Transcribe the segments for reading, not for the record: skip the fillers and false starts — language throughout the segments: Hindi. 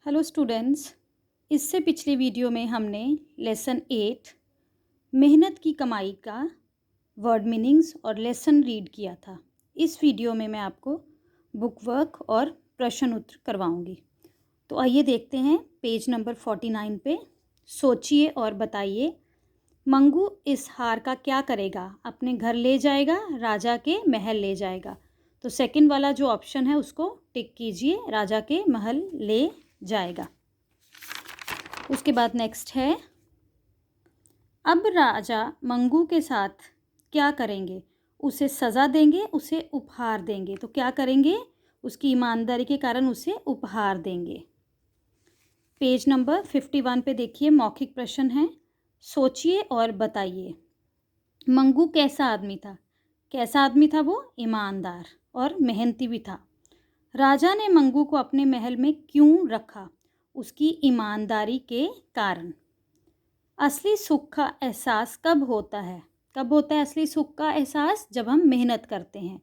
Hello students. इससे पिछली वीडियो में हमने लेसन 8 मेहनत की कमाई का वर्ड मीनिंग्स और लेसन रीड किया था। इस वीडियो में मैं आपको बुक वर्क और प्रश्न उत्तर करवाऊंगी। तो आइए देखते हैं पेज नंबर 49 पे। सोचिए और बताइए, मंगू इस हार का क्या करेगा? अपने घर ले जाएगा, राजा के महल ले जाएगा। तो सेकंड वाला जो ऑप्शन है उसको टिक कीजिए, राजा के महल ले जाएगा। उसके बाद नेक्स्ट है, अब राजा मंगू के साथ क्या करेंगे? उसे सज़ा देंगे, उसे उपहार देंगे। तो क्या करेंगे? उसकी ईमानदारी के कारण उसे उपहार देंगे। पेज नंबर 51 पे देखिए, मौखिक प्रश्न है। सोचिए और बताइए, मंगू कैसा आदमी था? कैसा आदमी था वो? ईमानदार और मेहनती भी था। राजा ने मंगू को अपने महल में क्यों रखा? उसकी ईमानदारी के कारण। असली सुख का एहसास कब होता है? कब होता है असली सुख का एहसास? जब हम मेहनत करते हैं।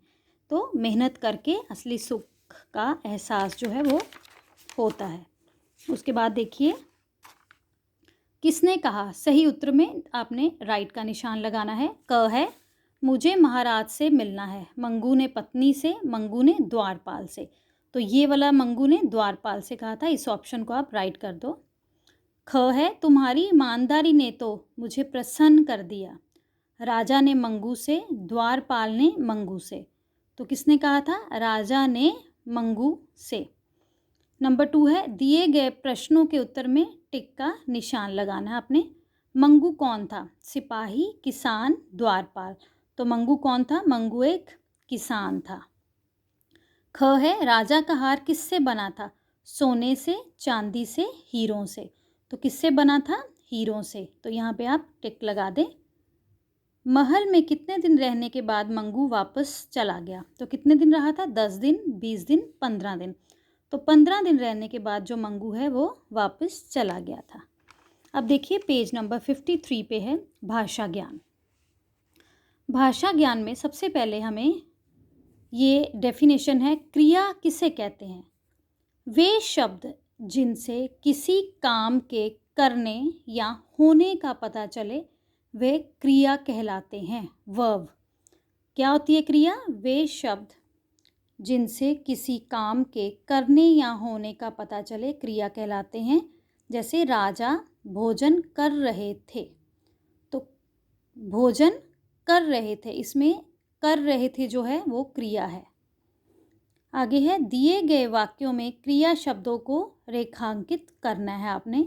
तो मेहनत करके असली सुख का एहसास जो है वो होता है। उसके बाद देखिए, किसने कहा? सही उत्तर में आपने राइट का निशान लगाना है। क है, मुझे महाराज से मिलना है। मंगू ने पत्नी से, मंगू ने द्वारपाल से। तो ये वाला मंगू ने द्वारपाल से कहा था, इस ऑप्शन को आप राइट कर दो। ख है, तुम्हारी ईमानदारी ने तो मुझे प्रसन्न कर दिया। राजा ने मंगू से, द्वारपाल ने मंगू से। तो किसने कहा था? राजा ने मंगू से। नंबर 2 है, दिए गए प्रश्नों के उत्तर में टिक का निशान लगाना है आपने। मंगू कौन था? सिपाही, किसान, द्वारपाल। तो मंगू कौन था? मंगू एक किसान था। ख है, राजा का हार किससे बना था? सोने से, चांदी से, हीरों से। तो किससे बना था? हीरों से। तो यहाँ पे आप टिक लगा दें। महल में कितने दिन रहने के बाद मंगू वापस चला गया? तो कितने दिन रहा था? 10 दिन, 20 दिन, 15 दिन। तो 15 दिन रहने के बाद जो मंगू है वो वापस चला गया था। अब देखिए पेज नंबर 53 पे है भाषा ज्ञान। भाषा ज्ञान में सबसे पहले हमें ये डेफिनेशन है, क्रिया किसे कहते हैं? वे शब्द जिनसे किसी काम के करने या होने का पता चले वे क्रिया कहलाते हैं। वर्ब क्या होती है? क्रिया। वे शब्द जिनसे किसी काम के करने या होने का पता चले क्रिया कहलाते हैं। जैसे राजा भोजन कर रहे थे। तो भोजन कर रहे थे, इसमें कर रहे थे जो है वो क्रिया है। आगे है, दिए गए वाक्यों में क्रिया शब्दों को रेखांकित करना है आपने।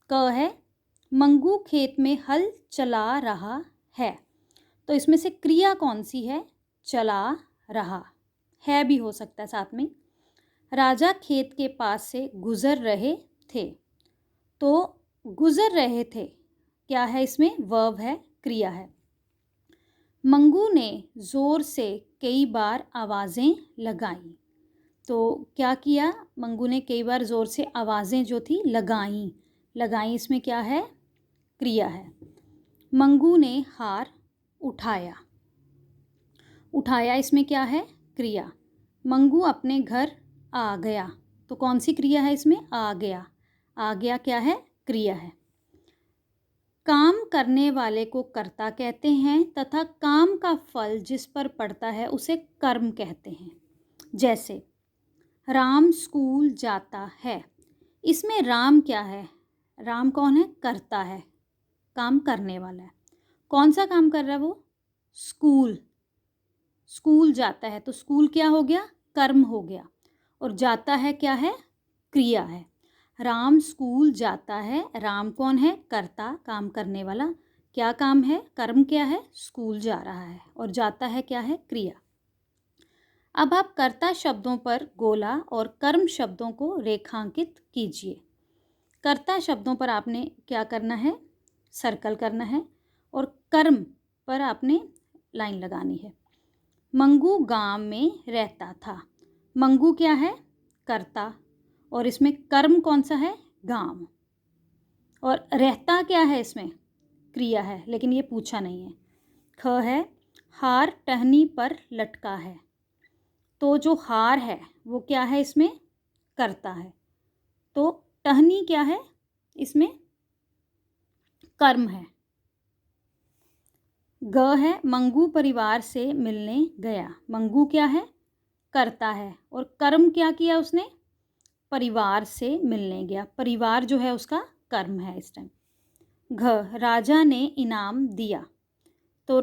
क है, मंगू खेत में हल चला रहा है। तो इसमें से क्रिया कौन सी है? चला रहा है भी हो सकता है साथ में। राजा खेत के पास से गुजर रहे थे। तो गुजर रहे थे क्या है? इसमें वर्ब है, क्रिया है। मंगू ने ज़ोर से कई बार आवाज़ें लगाईं। तो क्या किया? मंगू ने कई बार ज़ोर से आवाज़ें जो थी लगाईं। लगाईं इसमें क्या है? क्रिया है। मंगू ने हार उठाया। उठाया इसमें क्या है? क्रिया। मंगू अपने घर आ गया। तो कौन सी क्रिया है इसमें? आ गया। आ गया क्या है? क्रिया है। काम करने वाले को कर्ता कहते हैं तथा काम का फल जिस पर पड़ता है उसे कर्म कहते हैं। जैसे राम स्कूल जाता है। इसमें राम क्या है? राम कौन है? कर्ता है, काम करने वाला है। कौन सा काम कर रहा है वो? स्कूल। स्कूल जाता है तो स्कूल क्या हो गया? कर्म हो गया। और जाता है क्या है? क्रिया है। राम स्कूल जाता है। राम कौन है? कर्ता, काम करने वाला। क्या काम है? कर्म क्या है? स्कूल जा रहा है। और जाता है क्या है? क्रिया। अब आप कर्ता शब्दों पर गोला और कर्म शब्दों को रेखांकित कीजिए। कर्ता शब्दों पर आपने क्या करना है? सर्कल करना है। और कर्म पर आपने लाइन लगानी है। मंगू गांव में रहता था। मंगू क्या है? कर्ता। और इसमें कर्म कौन सा है? गांव। और रहता क्या है? इसमें क्रिया है, लेकिन ये पूछा नहीं है। ख है, हार टहनी पर लटका है। तो जो हार है वो क्या है? इसमें कर्ता है। तो टहनी क्या है, इसमें कर्म है। ग है, मंगू परिवार से मिलने गया। मंगू क्या है, करता है, और कर्म क्या किया उसने, परिवार से मिलने गया। परिवार जो है उसका कर्म है इस टाइम। घ, राजा ने इनाम दिया। तो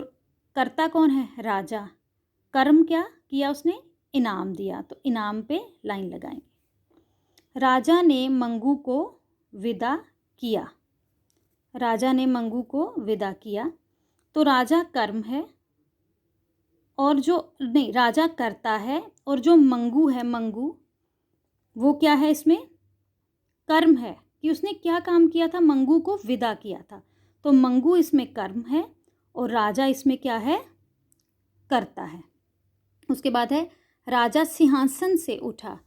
कर्ता कौन है, राजा। कर्म क्या किया उसने, इनाम दिया, तो इनाम पे लाइन लगाएंगे। राजा ने मंगू को विदा किया। राजा ने मंगू को विदा किया, तो राजा कर्म है, और जो नहीं, राजा करता है, और जो मंगू है, मंगू वो क्या है, इसमें कर्म है कि उसने क्या काम किया था, मंगू को विदा किया था। तो मंगू इसमें कर्म है और राजा इसमें क्या है, करता है। उसके बाद है राजा सिंहासन से उठा।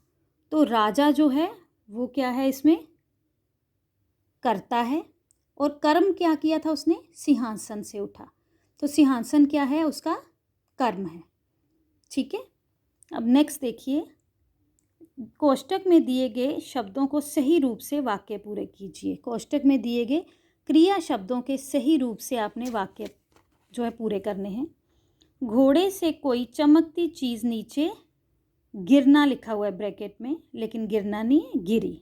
तो राजा जो है वो क्या है, इसमें करता है, और कर्म क्या किया था उसने, सिंहासन से उठा। तो सिंहासन क्या है, उसका कर्म है। ठीक है। अब नेक्स्ट देखिए, कोष्टक में दिए गए शब्दों को सही रूप से वाक्य पूरे कीजिए। कोष्टक में दिए गए क्रिया शब्दों के सही रूप से आपने वाक्य जो है पूरे करने हैं। घोड़े से कोई चमकती चीज़ नीचे गिरना लिखा हुआ है ब्रैकेट में, लेकिन गिरना नहीं है, गिरी।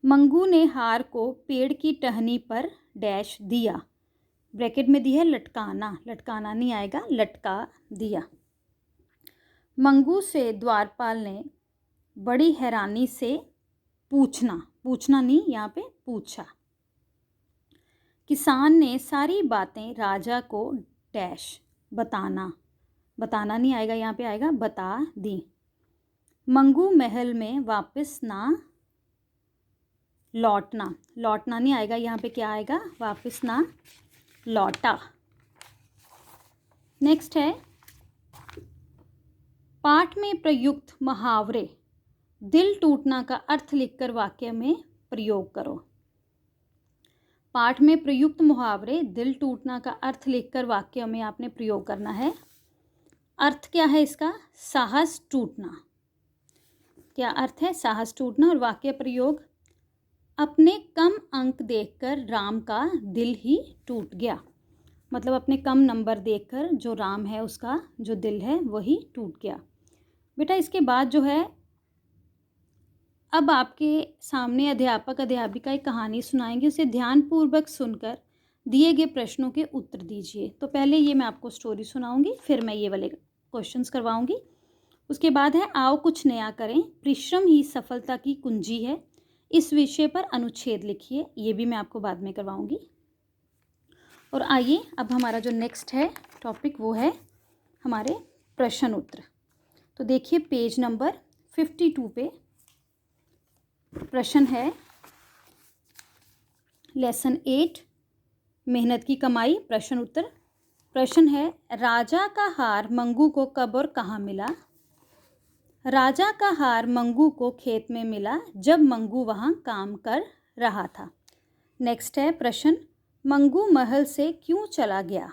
मंगू ने हार को पेड़ की टहनी पर डैश दिया। ब्रैकेट में दी है लटकाना, लटकाना नहीं आएगा, लटका दिया। मंगू से द्वारपाल ने बड़ी हैरानी से पूछना, पूछना नहीं, यहाँ पे पूछा। किसान ने सारी बातें राजा को डैश बताना, बताना नहीं आएगा, यहाँ पे आएगा बता दी। मंगू महल में वापस ना लौटना, लौटना नहीं आएगा, यहाँ पे क्या आएगा, वापस ना लौटा। नेक्स्ट है, पाठ में प्रयुक्त मुहावरे दिल टूटना का अर्थ लिखकर वाक्य में प्रयोग करो। पाठ में प्रयुक्त मुहावरे दिल टूटना का अर्थ लिखकर वाक्य में आपने प्रयोग करना है। अर्थ क्या है इसका, साहस टूटना। क्या अर्थ है, साहस टूटना। और वाक्य प्रयोग, अपने कम अंक देखकर राम का दिल ही टूट गया। मतलब अपने कम नंबर देखकर जो राम है उसका जो दिल है वही टूट गया। बेटा इसके बाद जो है, अब आपके सामने अध्यापक अध्यापिका एक कहानी सुनाएंगे, उसे ध्यानपूर्वक सुनकर दिए गए प्रश्नों के उत्तर दीजिए। तो पहले ये मैं आपको स्टोरी सुनाऊंगी, फिर मैं ये वाले क्वेश्चंस करवाऊंगी। उसके बाद है आओ कुछ नया करें, परिश्रम ही सफलता की कुंजी है, इस विषय पर अनुच्छेद लिखिए। ये भी मैं आपको बाद में करवाऊंगी। और आइए अब हमारा जो नेक्स्ट है टॉपिक वो है हमारे प्रश्न उत्तर। तो देखिए पेज नंबर 52 पे प्रश्न है, लेसन 8 मेहनत की कमाई, प्रश्न उत्तर। प्रश्न है, राजा का हार मंगू को कब और कहाँ मिला। राजा का हार मंगू को खेत में मिला जब मंगू वहाँ काम कर रहा था। नेक्स्ट है प्रश्न, मंगू महल से क्यों चला गया।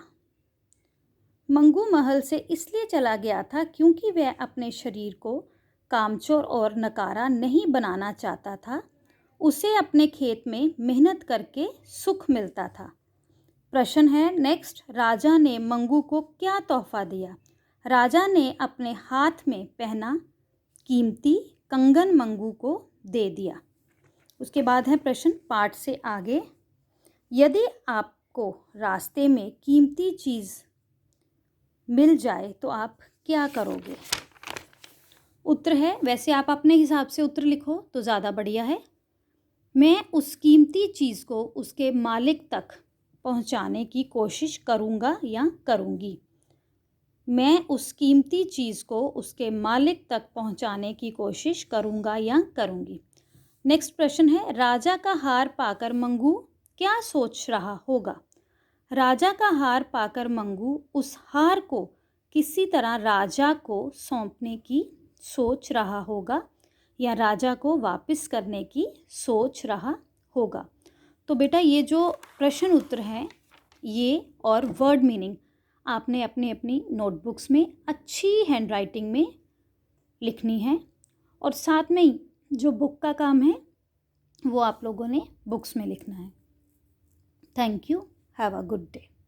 मंगू महल से इसलिए चला गया था क्योंकि वह अपने शरीर को कामचोर और नकारा नहीं बनाना चाहता था। उसे अपने खेत में मेहनत करके सुख मिलता था। प्रश्न है नेक्स्ट, राजा ने मंगू को क्या तोहफा दिया। राजा ने अपने हाथ में पहना कीमती कंगन मंगू को दे दिया। उसके बाद है प्रश्न पाठ से आगे, यदि आपको रास्ते में कीमती चीज़ मिल जाए तो आप क्या करोगे। उत्तर है, वैसे आप अपने हिसाब से उत्तर लिखो तो ज़्यादा बढ़िया है। मैं उस कीमती चीज़ को उसके मालिक तक पहुंचाने की कोशिश करूंगा या करूंगी। मैं उस कीमती चीज़ को उसके मालिक तक पहुंचाने की कोशिश करूंगा या करूंगी। नेक्स्ट प्रश्न है, राजा का हार पाकर मंगू क्या सोच रहा होगा। राजा का हार पाकर मंगू उस हार को किसी तरह राजा को सौंपने की सोच रहा होगा या राजा को वापस करने की सोच रहा होगा। तो बेटा ये जो प्रश्न उत्तर हैं ये और वर्ड मीनिंग आपने अपनी अपनी नोटबुक्स में अच्छी हैंडराइटिंग में लिखनी है। और साथ में ही जो बुक का काम है वो आप लोगों ने बुक्स में लिखना है। Thank you, have a good day.